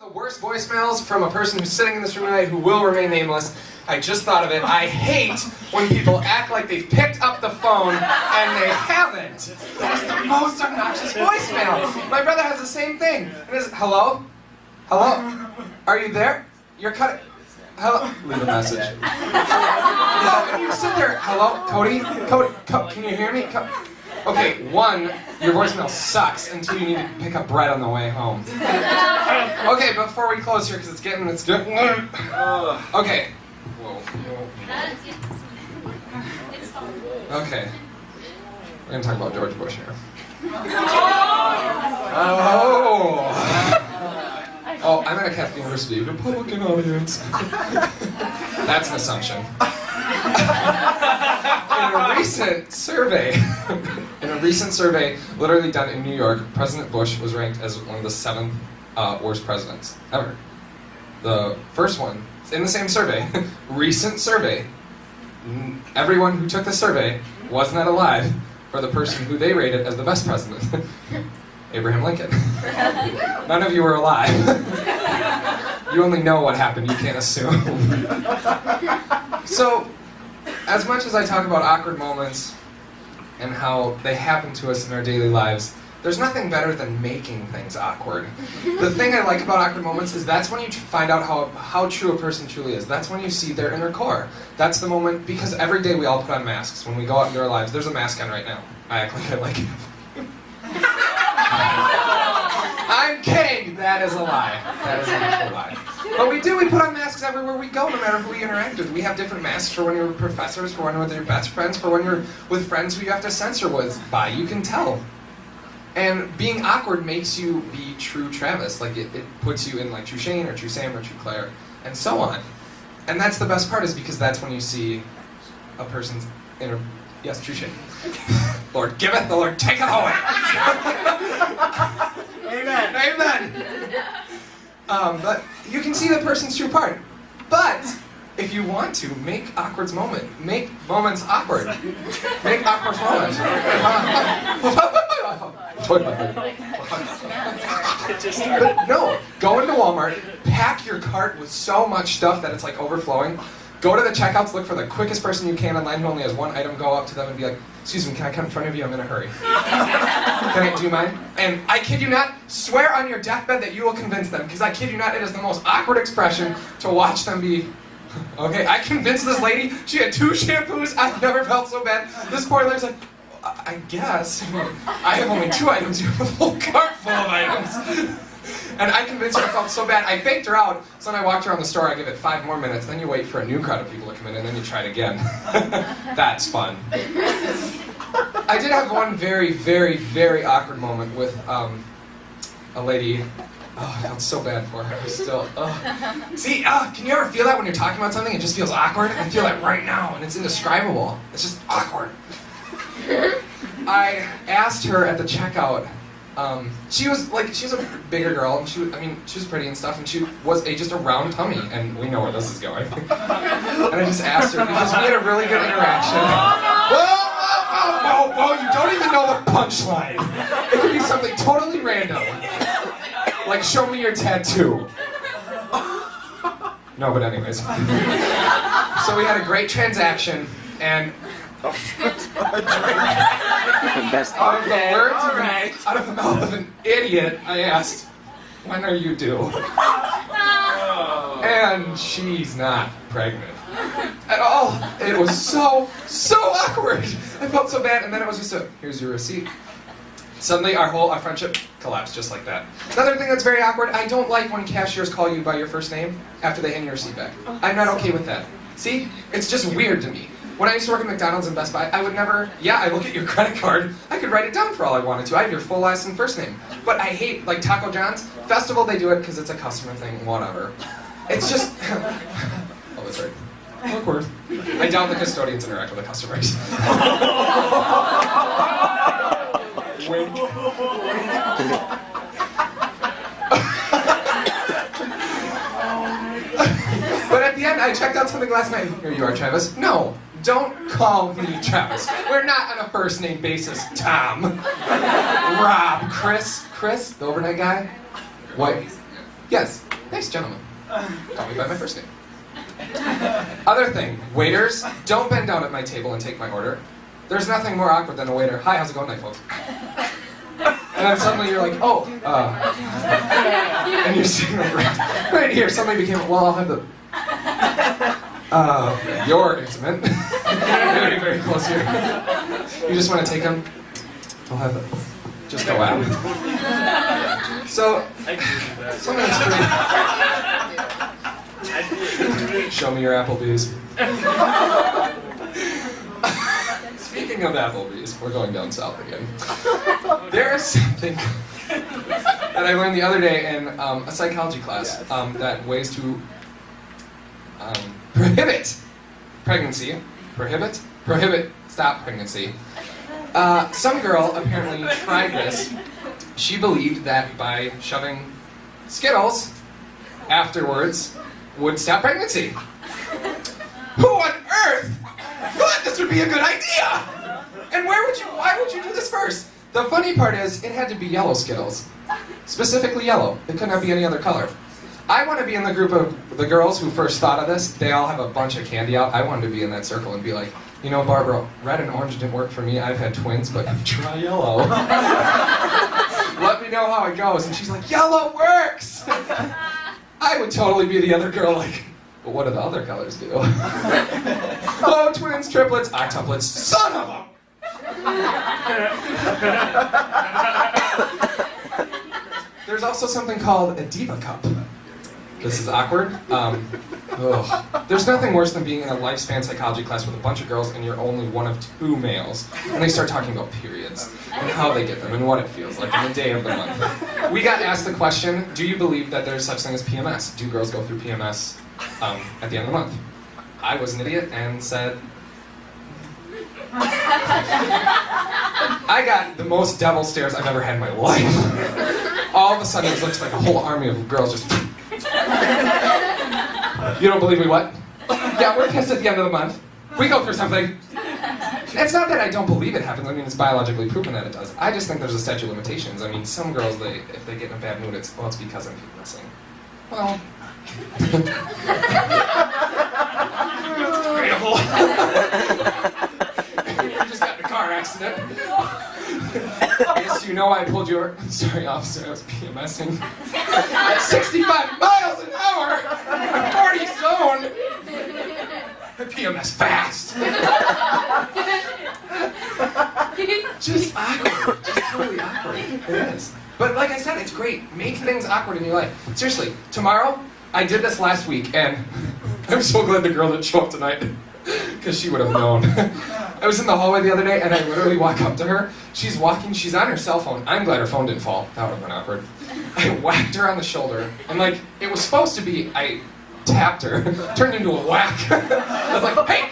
The worst voicemails from a person who's sitting in this room tonight who will remain nameless. I just thought of it. I hate when people act like they've picked up the phone and they haven't. That is the most obnoxious voicemail. My brother has the same thing. It is, hello? Hello? Are you there? You're cutting. Hello? Leave a message. No, and you sit there. Hello? Cody? Cody? Can you hear me? Okay, one, your voicemail sucks, and two, you need to pick up bread on the way home. Okay, before we close here, because it's getting. Okay. Whoa. Okay. We're going to talk about George Bush here. Oh, I'm at a Catholic University, Republican audience. That's an assumption. In a recent survey, literally done in New York, President Bush was ranked as one of the 7 worst presidents ever. The first one, in the same survey, recent survey, everyone who took the survey was not alive for the person who they rated as the best president, Abraham Lincoln. None of you were alive. You only know what happened, you can't assume. So, as much as I talk about awkward moments and how they happen to us in our daily lives, there's nothing better than making things awkward. The thing I like about awkward moments is that's when you find out how true a person truly is. That's when you see their inner core. That's the moment, because every day we all put on masks. When we go out into our lives, there's a mask on right now. I act like I like it. I'm kidding! That is a lie. That is an actual lie. But we put on masks everywhere we go, no matter who we interact with. We have different masks for when you're with professors, for when you're with your best friends, for when you're with friends who you have to censor by. You can tell. And being awkward makes you be true Travis. Like, it puts you in like true Shane, or true Sam, or true Claire, and so on. And that's the best part, is because that's when you see a person's inner... Yes, true Shane. Lord giveth, the Lord taketh away. Amen. Amen. But you can see the person's true part. But if you want to, make awkward moments. Make moments awkward. Make awkward moments. But no, go into Walmart, pack your cart with so much stuff that it's like overflowing. Go to the checkouts, look for the quickest person you can online who only has one item, go up to them and be like, excuse me, can I come in front of you? I'm in a hurry. Do you mind? And I kid you not, swear on your deathbed that you will convince them, because I kid you not, it is the most awkward expression to watch them be, okay, I convinced this lady, she had 2 shampoos, I've never felt so bad. This poor lady's like, I guess, I have only 2 items, you have a full cart full of items. And I convinced her I felt so bad. I faked her out, so when I walked around the store, I give it 5 more minutes, then you wait for a new crowd of people to come in, and then you try it again. That's fun. I did have one very, very, very awkward moment with a lady. Oh, I felt so bad for her. Still, See, can you ever feel that when you're talking about something, it just feels awkward? I feel that right now, and it's indescribable. It's just awkward. I asked her at the checkout, she was a bigger girl, and she was pretty and stuff, and she was just a round tummy, and we know where this is going. And I just asked her, because we had a really good interaction. Whoa, you don't even know the punchline. It could be something totally random. Like, show me your tattoo. No, but anyways. So we had a great transaction, and out of the mouth of an idiot, I asked, when are you due? And she's not pregnant at all. It was so awkward. I felt so bad, and then it was just here's your receipt. Suddenly our friendship collapsed just like that. Another thing that's very awkward, I don't like when cashiers call you by your first name after they hand your receipt back. I'm not okay with that. See? It's just weird to me. When I used to work at McDonald's and Best Buy, I would never, I look at your credit card, I could write it down for all I wanted to. I have your full last and first name. But I hate, like Taco John's, Festival, they do it because it's a customer thing, whatever. It's just, oh, that's right. Awkward. I doubt the custodians interact with the customers. Wink. But at the end, I checked out something last night. Here you are, Travis. No. Don't call me Travis. We're not on a first name basis, Tom. Rob, Chris, the overnight guy? What? Yes. Nice gentleman. Call me by my first name. Other thing, waiters, don't bend down at my table and take my order. There's nothing more awkward than a waiter. Hi, how's it going tonight, folks? And then suddenly you're like, oh, and you're sitting like right here. Somebody became, well, I'll have the, you're intimate. Very, very close here. You just want to take them. I'll have the, just go out. So, something that's pretty. Show me your Applebee's. Speaking of Applebee's, we're going down south again. There is something that I learned the other day in a psychology class that ways to prohibit pregnancy. Prohibit stop pregnancy. Some girl apparently tried this. She believed that by shoving Skittles afterwards would stop pregnancy. Who on earth thought this would be a good idea? And why would you do this first? The funny part is, it had to be yellow Skittles. Specifically yellow. It could not be any other color. I want to be in the group of the girls who first thought of this. They all have a bunch of candy out. I wanted to be in that circle and be like, you know, Barbara, red and orange didn't work for me. I've had twins, but try yellow. Let me know how it goes. And she's like, yellow works! I would totally be the other girl like, but what do the other colors do? Oh, twins, triplets, octuplets, son of a... There's also something called a diva cup. This is awkward. There's nothing worse than being in a lifespan psychology class with a bunch of girls and you're only one of two males. And they start talking about periods and how they get them and what it feels like in the day of the month. We got asked the question, do you believe that there's such thing as PMS? Do girls go through PMS at the end of the month? I was an idiot and said... I got the most devil stares I've ever had in my life. All of a sudden it looks like a whole army of girls just... You don't believe me, what? Yeah, we're pissed at the end of the month. We go through something. It's not that I don't believe it happens. I mean, it's biologically proven that it does. I just think there's a statute of limitations. I mean, some girls, if they get in a bad mood, it's because I'm PMSing. Well... You just got in a car accident. Yes, you know I pulled your... Sorry, officer, I was PMSing. At 65 miles an hour! 40 zone! I PMS fast! Just awkward. Just totally awkward. It is. But like I said, it's great. Make things awkward in your life. Seriously, tomorrow, I did this last week, and I'm so glad the girl didn't show up tonight. Because she would have known. I was in the hallway the other day, and I literally walk up to her. She's walking, she's on her cell phone. I'm glad her phone didn't fall. That would have been awkward. I whacked her on the shoulder, and like, it was supposed to be, I tapped her, turned into a whack. I was like, hey,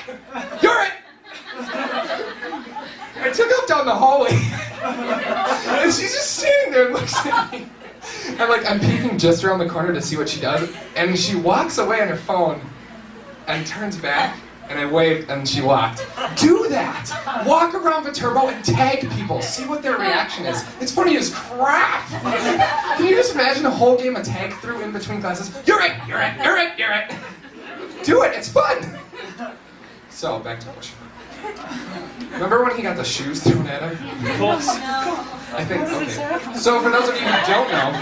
you're it! I took her down the hallway, and she's just standing there and looks at me. I'm peeking just around the corner to see what she does, and she walks away on her phone, and turns back, and I waved, and she walked. Do that! Walk around Viterbo and tag people. See what their reaction is. It's funny as crap! Can you just imagine a whole game of tag through in between classes? You're it! You're it! You're it! You're it! Do it! It's fun! So, back to Bush. Remember when he got the shoes thrown at him? I think, okay. So for those of you who don't know,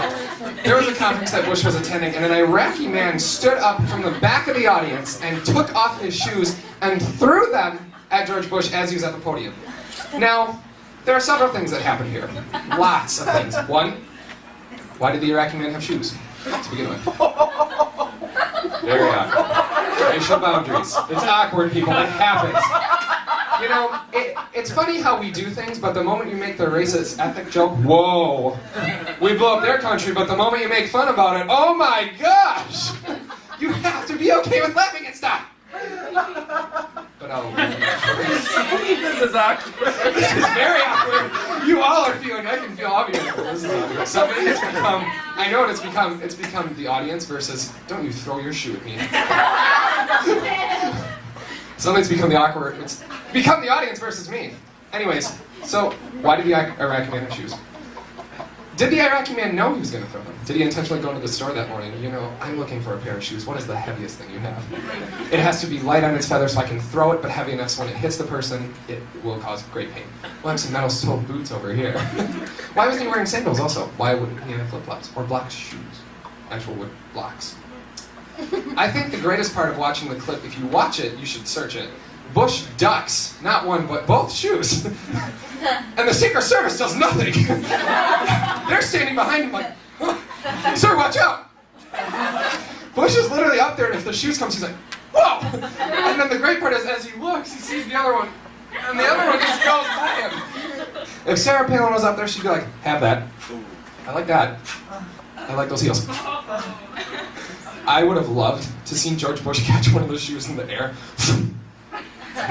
there was a conference that Bush was attending, and an Iraqi man stood up from the back of the audience and took off his shoes and threw them at George Bush as he was at the podium. Now, there are several things that happened here. Lots of things. One, why did the Iraqi man have shoes to begin with? Very awkward. Racial boundaries. It's awkward, people. It happens. You know, it's funny how we do things, but the moment you make the racist ethnic joke, whoa, we blow up their country, but the moment you make fun about it, oh my gosh! You have to be okay with laughing and stuff! But this is awkward. This is very awkward. You all are feeling, I can feel obvious. This is awkward. Something has become, I know what it's become the audience versus, don't you throw your shoe at me. Something's become the awkward, it's become the audience versus me. Anyways, so why did the Iraqi man have shoes? Did the Iraqi man know he was going to throw them? Did he intentionally go into the store that morning? You know, I'm looking for a pair of shoes. What is the heaviest thing you have? It has to be light on its feather so I can throw it, but heavy enough so when it hits the person, it will cause great pain. Well, I have some metal-soled boots over here. Why wasn't he wearing sandals also? Why wouldn't he have flip-flops? Or block shoes? Actual wood blocks. I think the greatest part of watching the clip, if you watch it, you should search it. Bush ducks, not one, but both shoes. And the Secret Service does nothing. They're standing behind him like, huh, sir, watch out. Bush is literally up there, and if the shoes comes, he's like, whoa. And then the great part is, as he looks, he sees the other one, and the other one just goes by him. If Sarah Palin was up there, she'd be like, have that. I like that. I like those heels. I would have loved to see George Bush catch one of those shoes in the air.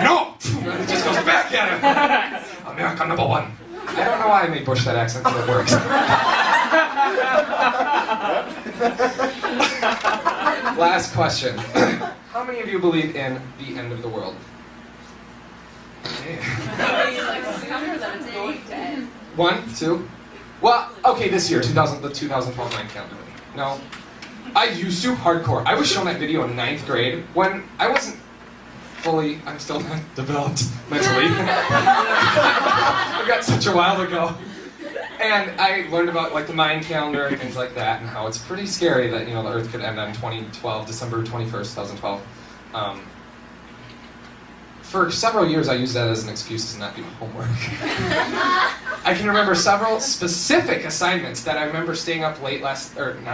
No! And it just goes back at him. America number one. I don't know why I made Bush that accent, but it works. Last question. How many of you believe in the end of the world? Okay. 1, 2. Well, okay, this year, the 2012 9 calendar. No. I used to hardcore. I was shown that video in 9th grade when I wasn't fully, I'm still not developed mentally. I got such a while ago. And I learned about like the Mayan calendar and things like that, and how it's pretty scary that, you know, the Earth could end on 2012, December 21st, 2012. For several years, I used that as an excuse to not do homework. I can remember several specific assignments that I remember staying up late not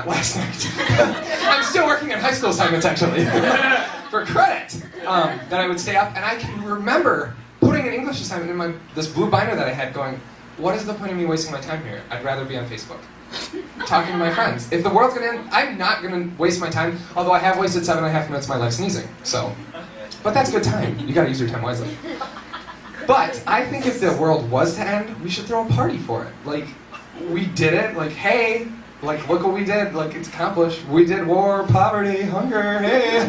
last night. I'm still working on high school assignments, actually, for credit, that I would stay up, and I can remember putting an English assignment in this blue binder that I had going, what is the point of me wasting my time here? I'd rather be on Facebook, talking to my friends. If the world's gonna end, I'm not gonna waste my time, although I have wasted 7.5 minutes of my life sneezing, so. But that's good time. You gotta use your time wisely. But I think if the world was to end, we should throw a party for it. Like, we did it, like, hey, like, look what we did, like, it's accomplished. We did war, poverty, hunger, hey.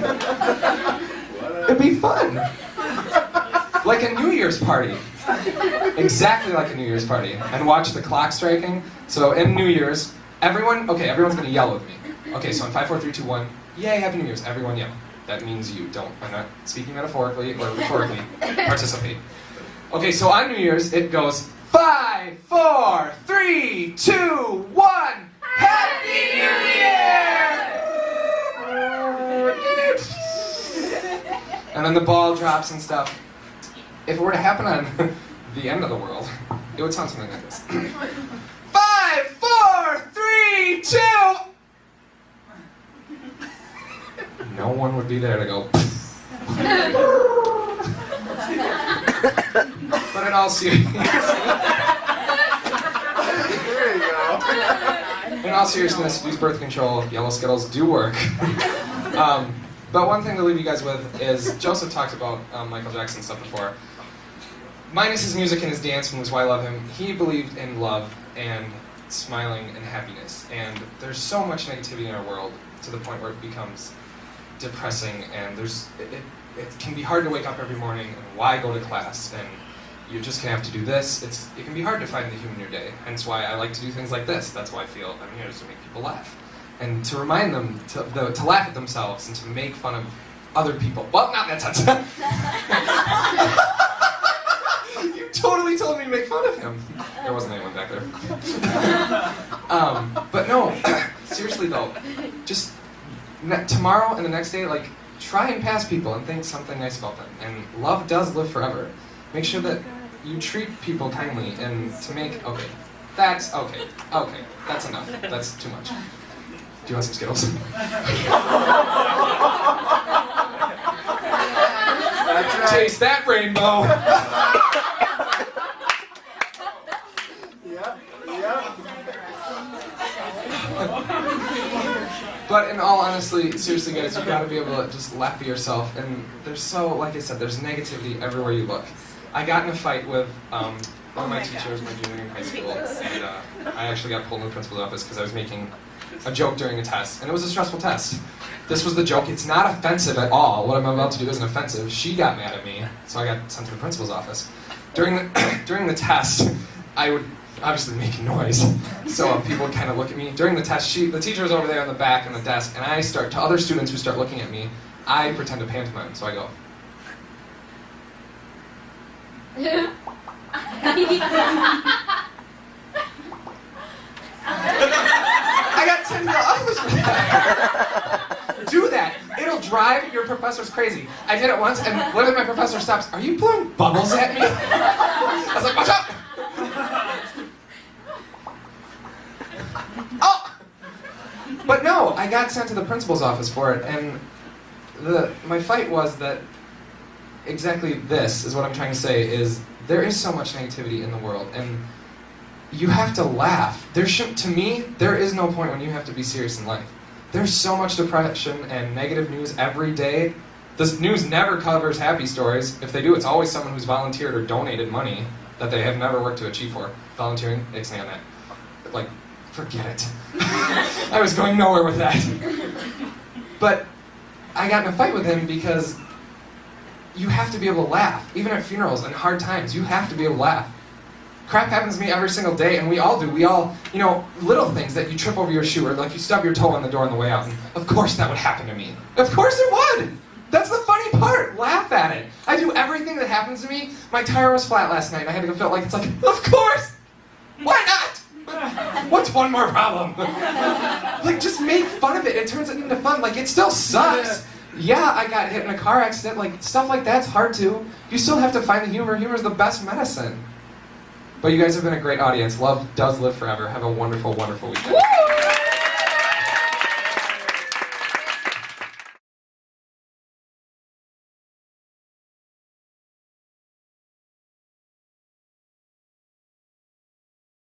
It'd be fun. Like a New Year's party. Exactly like a New Year's party. And watch the clock striking. So in New Year's, everyone's gonna yell with me. Okay, so in 5, 4, 3, 2, 1, yay, Happy New Year's, everyone yell. That means you don't. I'm not speaking metaphorically or rhetorically. Participate. Okay, so on New Year's, it goes 5, 4, 3, 2, 1. Happy New Year! And then the ball drops and stuff. If it were to happen on the end of the world, it would sound something like this. 5, 4, 3, 2. No one would be there to go. But in all seriousness, use birth control. Yellow Skittles do work. But one thing to leave you guys with is Joseph talked about Michael Jackson stuff before. Minus his music and his dance, and that's why I love him. He believed in love and smiling and happiness. And there's so much negativity in our world to the point where it becomes depressing, and it can be hard to wake up every morning and why go to class, and you're just gonna have to do this. It can be hard to find the humor in your day, hence why I like to do things like this. That's why I feel I'm here, is to make people laugh and to remind them to laugh at themselves and to make fun of other people. Well, not in that sense. You totally told me to make fun of him. There wasn't anyone back there. But no, seriously though, just tomorrow and the next day, like, try and pass people and think something nice about them. And love does live forever. Make sure that you treat people kindly and to make, that's enough. That's too much. Do you want some Skittles? That's right. Taste that rainbow! But in all honesty, seriously guys, you gotta be able to just laugh at yourself. And there's like I said, there's negativity everywhere you look. I got in a fight with one of my teachers, my junior in high school, and I actually got pulled in the principal's office because I was making a joke during a test, and it was a stressful test. This was the joke. It's not offensive at all. What I'm about to do isn't offensive. She got mad at me, so I got sent to the principal's office. During the test, I would obviously making noise. So people kind of look at me. During the test sheet, the teacher is over there on the back on the desk, and I start, to other students who start looking at me, I pretend to pantomime. So I go, I got $10 for that. Do that. It'll drive your professors crazy. I did it once, and literally my professor stops. Are you blowing bubbles at me? I was like, watch out! Oh! But no, I got sent to the principal's office for it, and my fight was that exactly this is what I'm trying to say, is there is so much negativity in the world, and you have to laugh. To me, there is no point when you have to be serious in life. There's so much depression and negative news every day. This news never covers happy stories. If they do, it's always someone who's volunteered or donated money that they have never worked to achieve for. Volunteering, ixnay on that. Like, forget it. I was going nowhere with that. But I got in a fight with him because you have to be able to laugh. Even at funerals and hard times, you have to be able to laugh. Crap happens to me every single day, and we all do. We all, little things that you trip over your shoe, or like you stub your toe on the door on the way out, and of course that would happen to me. Of course it would! That's the funny part! Laugh at it. I do everything that happens to me. My tire was flat last night, and I had to go fill it. It's like, of course! Why not? What's one more problem? Like, just make fun of it. It turns it into fun. Like, it still sucks. Yeah, I got hit in a car accident. Like, stuff like that's hard to. You still have to find the humor. Humor is the best medicine. But you guys have been a great audience. Love does live forever. Have a wonderful, wonderful weekend.